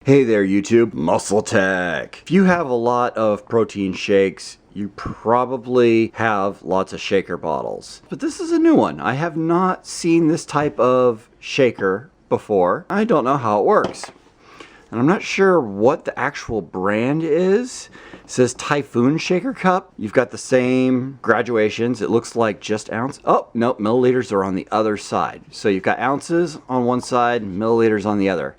Hey there YouTube, Muscletech. If you have a lot of protein shakes, you probably have lots of shaker bottles. But this is a new one. I have not seen this type of shaker before. I don't know how it works. And I'm not sure what the actual brand is. It says Typhoon Shaker Cup. You've got the same graduations. It looks like just ounce. Oh, nope, milliliters are on the other side. So you've got ounces on one side, milliliters on the other.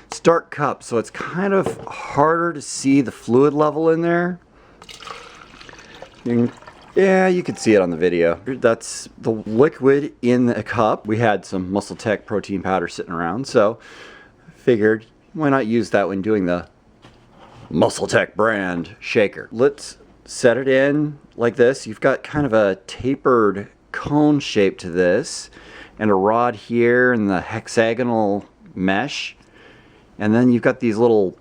It's dark cup, so it's kind of harder to see the fluid level in there. Yeah, you can see it on the video. That's the liquid in the cup. We had some Muscletech protein powder sitting around, so I figured why not use that when doing the Muscletech brand shaker. Let's set it in like this. You've got kind of a tapered cone shape to this, and a rod here and the hexagonal mesh. And then you've got these little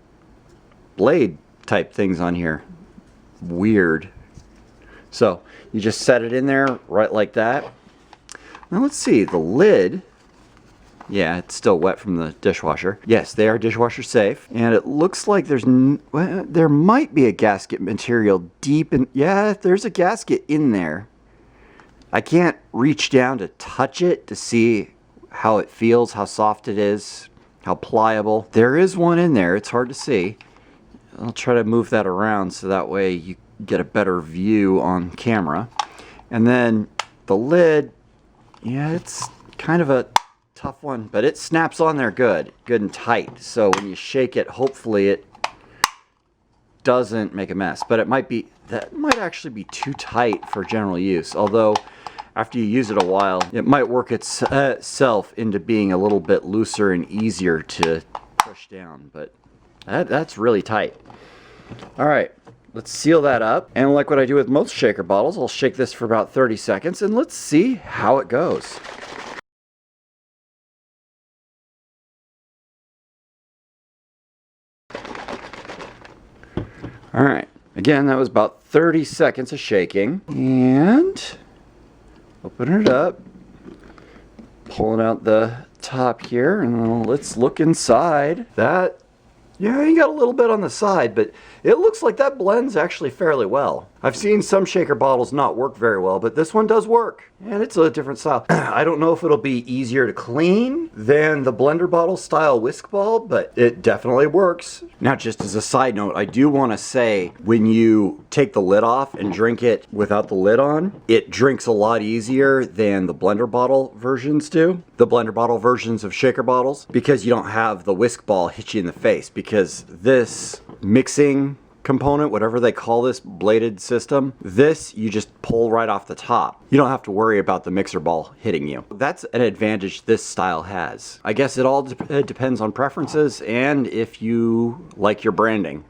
blade type things on here. Weird. So you just set it in there right like that. Now let's see, the lid. Yeah, it's still wet from the dishwasher. Yes, they are dishwasher safe. And it looks like there might be a gasket material deep in. Yeah, there's a gasket in there. I can't reach down to touch it to see how it feels, how soft it is, how pliable. There is one in there. It's hard to see. I'll try to move that around so that way you get a better view on camera. And then the lid, yeah, it's kind of a tough one, but it snaps on there good and tight. So when you shake it, hopefully it doesn't make a mess. But that might actually be too tight for general use. Although after you use it a while, it might work itself into being a little bit looser and easier to push down. But that's really tight. All right, let's seal that up. And like what I do with most shaker bottles, I'll shake this for about 30 seconds and let's see how it goes. All right, again, that was about 30 seconds of shaking. And open it up, pulling out the top here, and let's look inside. Yeah, you got a little bit on the side, but it looks like that blends actually fairly well. I've seen some shaker bottles not work very well, but this one does work, and it's a different style. I don't know if it'll be easier to clean than the blender bottle style whisk ball, but it definitely works. Now, just as a side note, I do want to say when you take the lid off and drink it without the lid on, it drinks a lot easier than the blender bottle versions do. The blender bottle versions of shaker bottles, because you don't have the whisk ball hit you in the face, because this mixing component, whatever they call this bladed system, this you just pull right off the top. You don't have to worry about the mixer ball hitting you. That's an advantage this style has. I guess it all depends on preferences and if you like your branding.